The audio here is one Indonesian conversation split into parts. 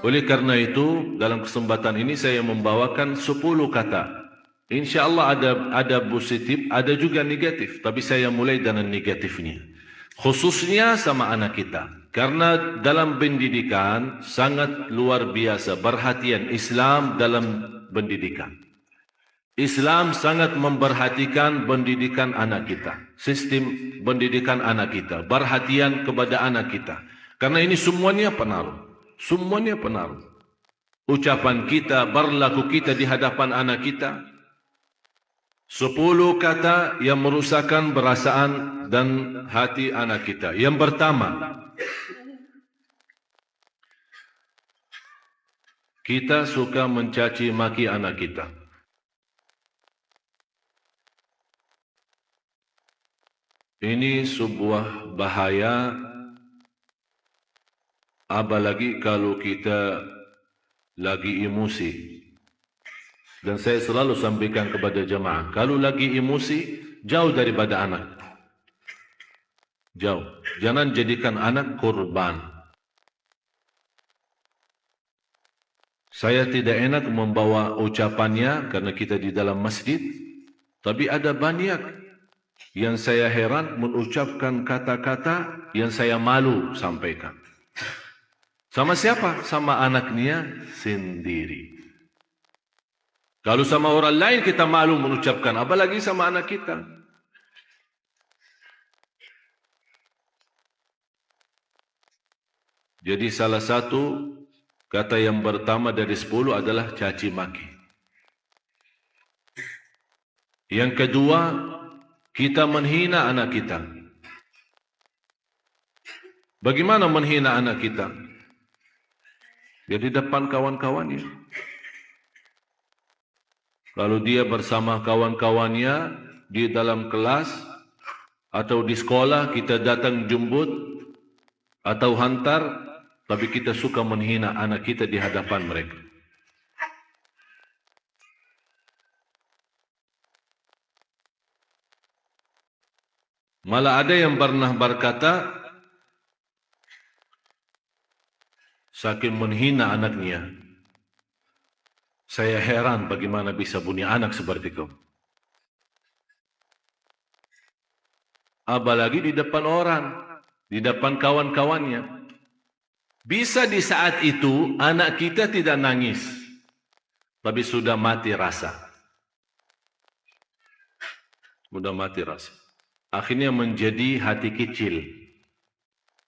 Oleh karena itu, dalam kesempatan ini saya membawakan 10 kata. Insya Allah ada positif, ada juga negatif. Tapi saya mulai dengan negatifnya. Khususnya sama anak kita. Karena dalam pendidikan sangat luar biasa perhatian Islam dalam pendidikan. Islam sangat memperhatikan pendidikan anak kita. Sistem pendidikan anak kita. Perhatian kepada anak kita. Karena ini semuanya pengaruh. Semuanya pengaruh. Ucapan kita, berlaku kita di hadapan anak kita. 10 kata yang merusakkan perasaan dan hati anak kita. Yang pertama, kita suka mencaci maki anak kita. Ini sebuah bahaya. Apalagi kalau kita lagi emosi. Dan saya selalu sampaikan kepada jemaah, kalau lagi emosi, jauh daripada anak. Jauh. Jangan jadikan anak korban. Saya tidak enak membawa ucapannya karena kita di dalam masjid. Tapi ada banyak yang saya heran mengucapkan kata-kata yang saya malu sampaikan. Sama siapa? Sama anaknya sendiri. Kalau sama orang lain kita malu mengucapkan, apalagi sama anak kita. Jadi salah satu kata yang pertama dari 10 adalah caci maki. Yang kedua, kita menghina anak kita. Bagaimana menghina anak kita? Jadi depan kawan-kawannya. Kalau dia bersama kawan-kawannya di dalam kelas atau di sekolah, kita datang jemput atau hantar, tapi kita suka menghina anak kita di hadapan mereka. Malah ada yang pernah berkata, saking menghina anaknya, saya heran bagaimana bisa punya anak seperti kau. Apalagi di depan orang, di depan kawan-kawannya. Bisa di saat itu anak kita tidak nangis, tapi sudah mati rasa. Sudah mati rasa. Akhirnya menjadi hati kecil.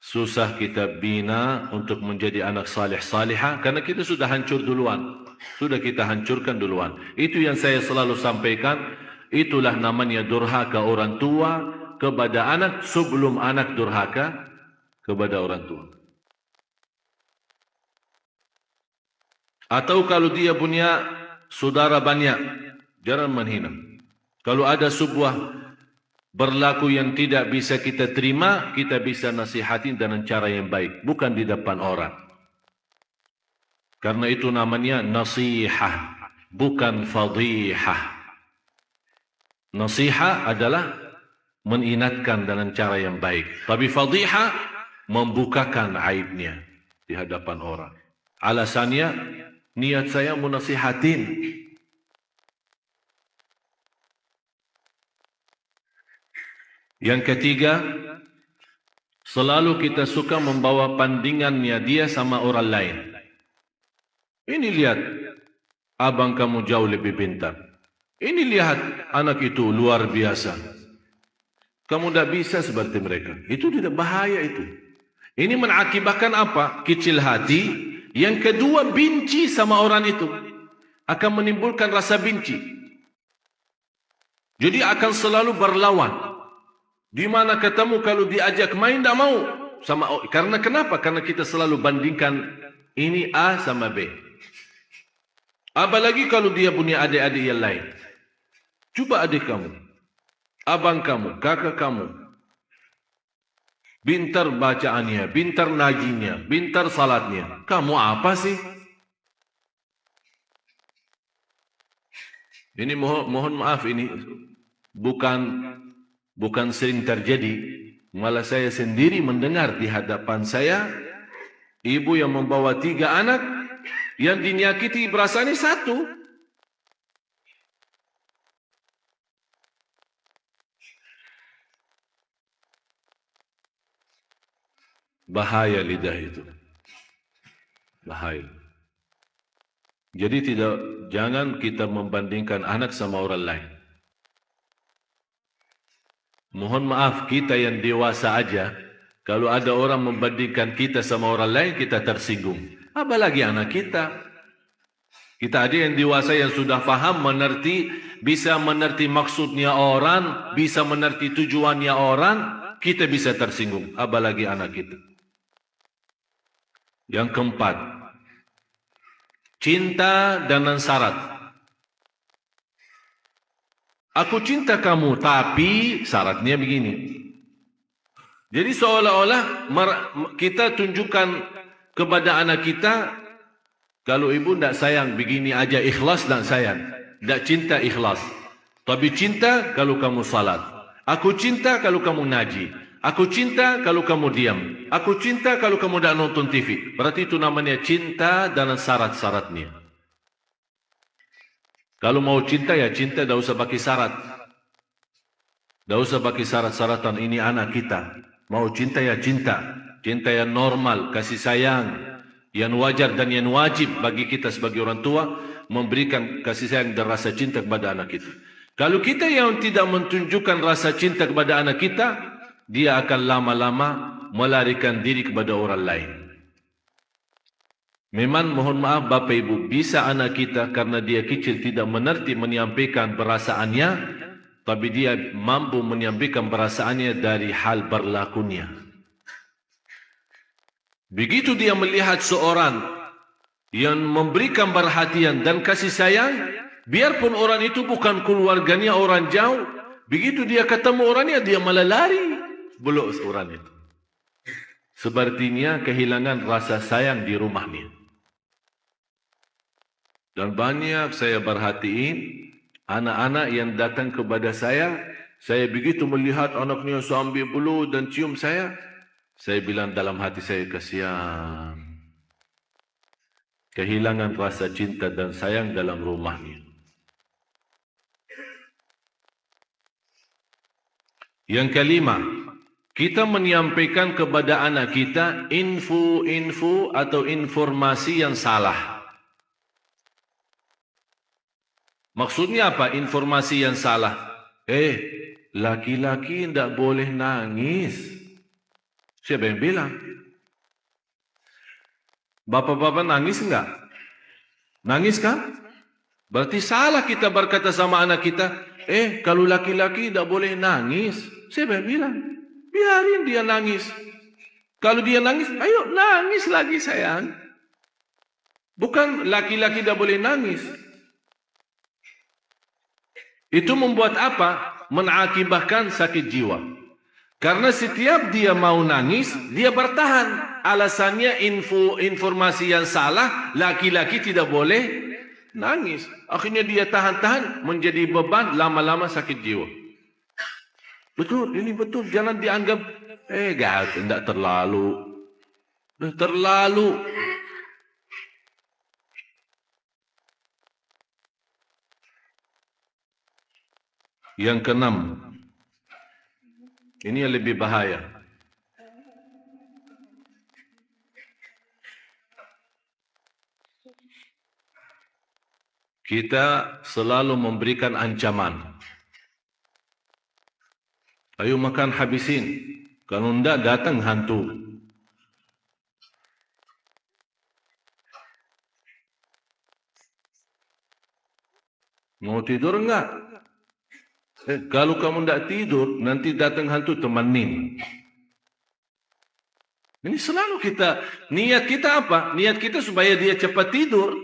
Susah kita bina untuk menjadi anak salih-salihah karena kita sudah hancur duluan. Sudah kita hancurkan duluan. Itu yang saya selalu sampaikan. Itulah namanya durhaka orang tua kepada anak sebelum anak durhaka kepada orang tua. Atau kalau dia punya saudara banyak, jangan menghina. Kalau ada sebuah berlaku yang tidak bisa kita terima, kita bisa nasihatin dengan cara yang baik, bukan di depan orang. Karena itu namanya nasihah, bukan fadihah. Nasihah adalah mengingatkan dengan cara yang baik. Tapi fadihah membukakan aibnya di hadapan orang. Alasannya, niat saya mau nasihatin. Yang ketiga, selalu kita suka membawa bandingannya dia sama orang lain. Ini lihat, abang kamu jauh lebih pintar. Ini lihat, anak itu luar biasa. Kamu tidak bisa seperti mereka. Itu tidak bahaya itu. Ini mengakibatkan apa? Kecil hati. Yang kedua, benci sama orang itu. Akan menimbulkan rasa benci. Jadi akan selalu berlawan. Di mana ketemu kalau diajak main tidak mau sama karena kenapa? Karena kita selalu bandingkan ini A sama B. Apalagi kalau dia punya adik-adik yang lain. Coba adik kamu, abang kamu, kakak kamu, pintar bacaannya, pintar najinya, pintar salatnya. Kamu apa sih? Ini mohon maaf, ini bukan sering terjadi, malah saya sendiri mendengar di hadapan saya, ibu yang membawa 3 anak, Yang dinyakiti perasaan ini satu. Bahaya lidah itu. Bahaya. Jadi jangan kita membandingkan anak sama orang lain. Mohon maaf, kita yang dewasa aja, kalau ada orang membandingkan kita sama orang lain, kita tersinggung. Apalagi anak kita. Kita ada yang dewasa yang sudah faham, mengerti, bisa mengerti maksudnya orang, bisa mengerti tujuannya orang, kita bisa tersinggung. Apalagi anak kita. Yang keempat, cinta dengan syarat. Aku cinta kamu, tapi syaratnya begini. Jadi seolah-olah kita tunjukkan kepada anak kita, kalau ibu tidak sayang, begini aja, ikhlas dan sayang. Tidak cinta, ikhlas. Tapi cinta kalau kamu salat. Aku cinta kalau kamu ngaji. Aku cinta kalau kamu diam. Aku cinta kalau kamu tidak nonton TV. Berarti itu namanya cinta dan syarat-syaratnya. Kalau mau cinta, ya cinta, tidak usah pakai syarat. Tidak usah pakai syarat-syaratan, ini anak kita. Mau cinta, ya cinta. Cinta yang normal, kasih sayang. Yang wajar dan yang wajib bagi kita sebagai orang tua, memberikan kasih sayang dan rasa cinta kepada anak kita. Kalau kita yang tidak menunjukkan rasa cinta kepada anak kita, dia akan lama-lama melarikan diri kepada orang lain. Memang mohon maaf Bapak Ibu, bisa anak kita karena dia kecil tidak mengerti menyampaikan perasaannya, tapi dia mampu menyampaikan perasaannya dari hal berlakunya. Begitu dia melihat seorang yang memberikan perhatian dan kasih sayang, biarpun orang itu bukan keluarganya, orang jauh, begitu dia ketemu orangnya, dia malah lari. Belum orang itu. Sepertinya kehilangan rasa sayang di rumahnya. Dan banyak saya perhatiin anak-anak yang datang kepada saya begitu melihat anaknya sambil peluk dan cium saya bilang dalam hati saya, kasihan. Kehilangan rasa cinta dan sayang dalam rumahnya. Yang kelima, kita menyampaikan kepada anak kita info atau informasi yang salah. Maksudnya apa? Informasi yang salah. Laki-laki tidak boleh nangis. Siapa yang bilang? Bapak-bapak nangis enggak? Nangis kan? Berarti salah kita berkata sama anak kita, kalau laki-laki tidak boleh nangis. Siapa yang bilang? Biarin dia nangis. Kalau dia nangis, ayo nangis lagi sayang. Bukan laki-laki tidak boleh nangis. Itu membuat apa? Mengakibatkan sakit jiwa. Karena setiap dia mau nangis, dia bertahan. Alasannya informasi yang salah, laki-laki tidak boleh nangis. Akhirnya dia tahan-tahan, menjadi beban, lama-lama sakit jiwa. Betul, ini betul. Jangan dianggap, tidak terlalu. Terlalu. Yang keenam, ini yang lebih bahaya. Kita selalu memberikan ancaman. Ayo makan habisin. Kalau tidak datang hantu. Mau tidur enggak? Kalau kamu tidak tidur, nanti datang hantu temenin. Ini selalu niat kita apa? Niat kita supaya dia cepat tidur.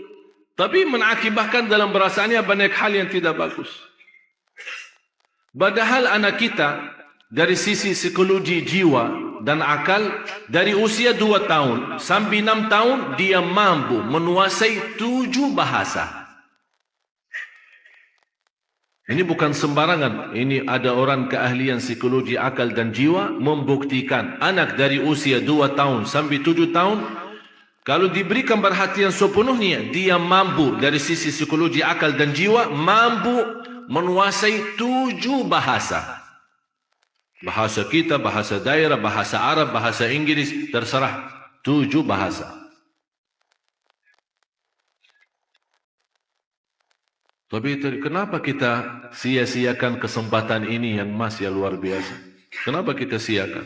Tapi mengakibatkan dalam perasaannya banyak hal yang tidak bagus. Padahal anak kita, dari sisi psikologi jiwa dan akal, dari usia 2 tahun sampai 6 tahun, dia mampu menguasai 7 bahasa. Ini bukan sembarangan. Ini ada orang keahlian psikologi akal dan jiwa membuktikan anak dari usia 2 tahun sampai 7 tahun, Kalau diberikan perhatian sepenuhnya, dia mampu dari sisi psikologi, akal dan jiwa, mampu menguasai 7 bahasa. Bahasa kita, bahasa daerah, bahasa Arab, bahasa Inggris, terserah. 7 bahasa. Tapi kenapa kita sia-siakan kesempatan ini yang masih luar biasa? Kenapa kita siakan?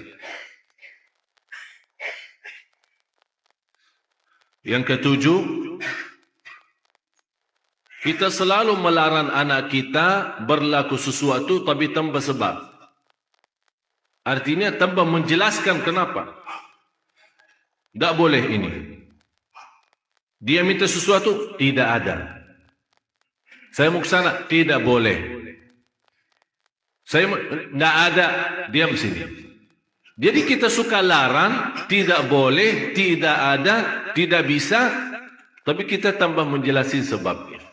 Yang ketujuh, kita selalu melarang anak kita berlaku sesuatu tapi tanpa sebab. Artinya tanpa menjelaskan kenapa. Tak boleh ini. Dia minta sesuatu, tidak ada. Saya mau ke sana, tidak boleh. Saya tidak ada, diam sini. Jadi kita suka larang, tidak boleh, tidak ada, tidak bisa, tapi kita tambah menjelaskan sebabnya.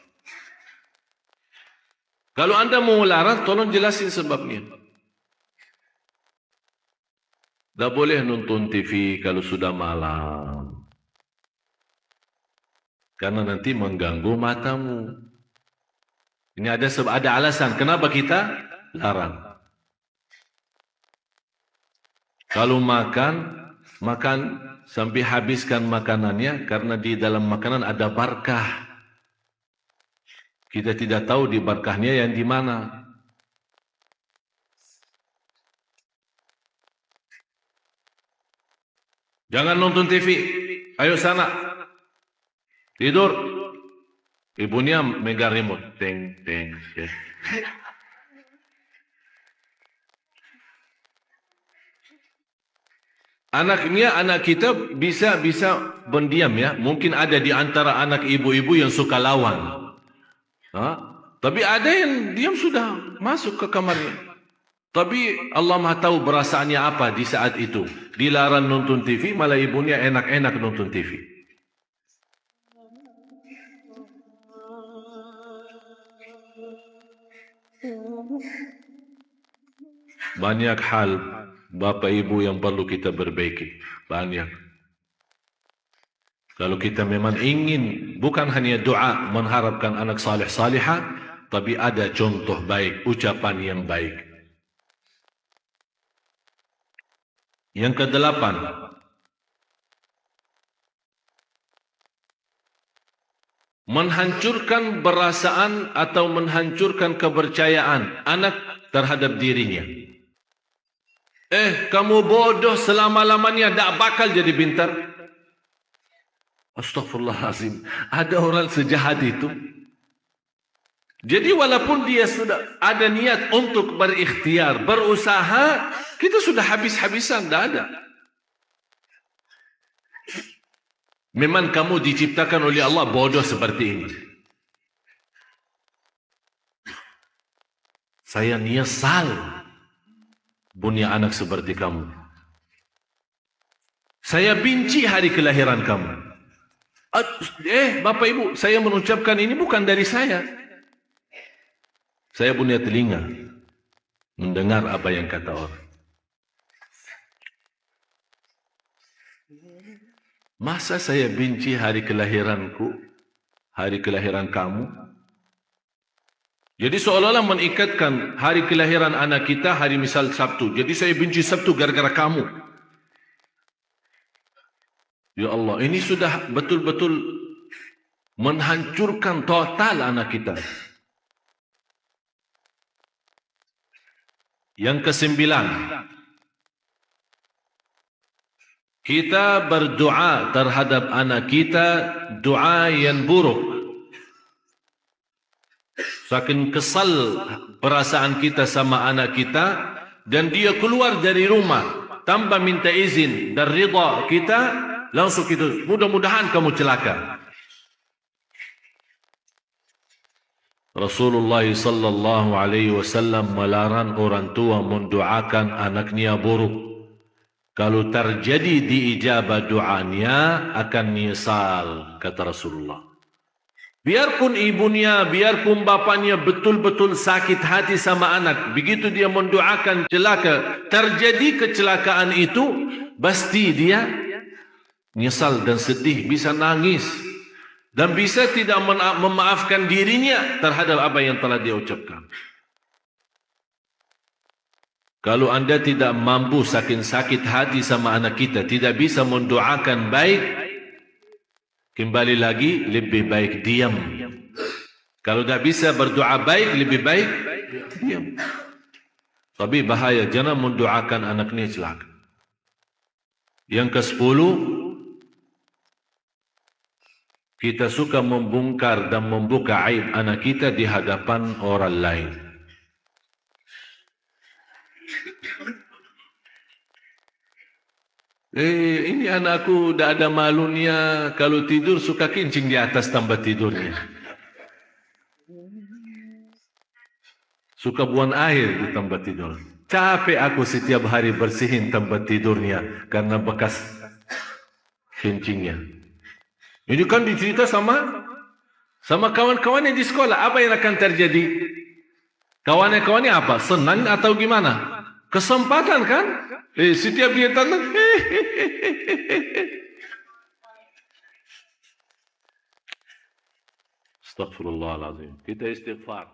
Kalau Anda mau larang, tolong jelasin sebabnya. Tak boleh nonton TV kalau sudah malam. Karena nanti mengganggu matamu. Ini ada alasan kenapa kita larang. Kalau makan sampai habiskan makanannya karena di dalam makanan ada barakah. Kita tidak tahu di barakahnya yang di mana. Jangan nonton TV. Ayo sana. Tidur. Ibunya megang remote. Teng, teng, teng. Anak kita bisa pendiam ya. Mungkin ada di antara anak ibu-ibu yang suka lawan. Tapi ada yang diam sudah masuk ke kamarnya. Tapi Allah Maha tahu perasaannya apa di saat itu. Dilarang nonton TV, malah ibunya enak-enak nonton TV. Banyak hal Bapak Ibu yang perlu kita perbaiki. Banyak. Kalau kita memang ingin bukan hanya doa mengharapkan anak saleh salihah, tapi ada contoh baik, ucapan yang baik. Yang ke-8, menghancurkan perasaan atau menghancurkan kepercayaan anak terhadap dirinya. Kamu bodoh selama-lamanya, tak bakal jadi pintar. Astaghfirullahaladzim. Ada orang sejahat itu. Jadi walaupun dia sudah ada niat untuk berikhtiar, berusaha, kita sudah habis-habisan, tak ada. Memang kamu diciptakan oleh Allah bodoh seperti ini. Saya nyesal punya anak seperti kamu. Saya benci hari kelahiran kamu. Bapak Ibu, saya mengucapkan ini bukan dari saya. Saya punya telinga mendengar apa yang kata orang. Masa saya benci hari kelahiranku, hari kelahiran kamu? Jadi seolah-olah mengikatkan hari kelahiran anak kita, hari misal Sabtu. Jadi saya benci Sabtu gara-gara kamu. Ya Allah, ini sudah betul-betul menghancurkan total anak kita. Yang ke-9, kita berdoa terhadap anak kita, doa yang buruk. Saking kesal perasaan kita sama anak kita, dan dia keluar dari rumah tanpa minta izin dan ridha kita, langsung kita, mudah-mudahan kamu celaka. Rasulullah sallallahu alaihi wasallam melarang orang tua mendoakan anaknya buruk. Kalau terjadi diijabah doanya akan nyesal, kata Rasulullah. Biarpun ibunya, biarpun bapaknya betul-betul sakit hati sama anak, begitu dia mendoakan celaka, terjadi kecelakaan itu, pasti dia nyesal dan sedih, bisa nangis, dan bisa tidak memaafkan dirinya terhadap apa yang telah dia ucapkan. Kalau anda tidak mampu saking sakit hati sama anak kita, tidak bisa mendoakan baik, kembali lagi lebih baik diam. Kalau tidak bisa berdoa baik, lebih baik diam. Tapi bahaya, jangan mendoakan anak ini celaka. Yang ke-10, kita suka membongkar dan membuka aib anak kita di hadapan orang lain. Ini anakku dah ada malunya, kalau tidur suka kencing di atas tempat tidurnya. Suka buang air di tempat tidur. Capek aku setiap hari bersihin tempat tidurnya karena bekas kencingnya. Ini kan dicerita sama kawan-kawannya di sekolah. Apa yang akan terjadi? Kawan-kawannya apa? Senang atau gimana? Kesempatan kan? Setiap dia tanda. Astaghfirullahaladzim. Kita istighfar.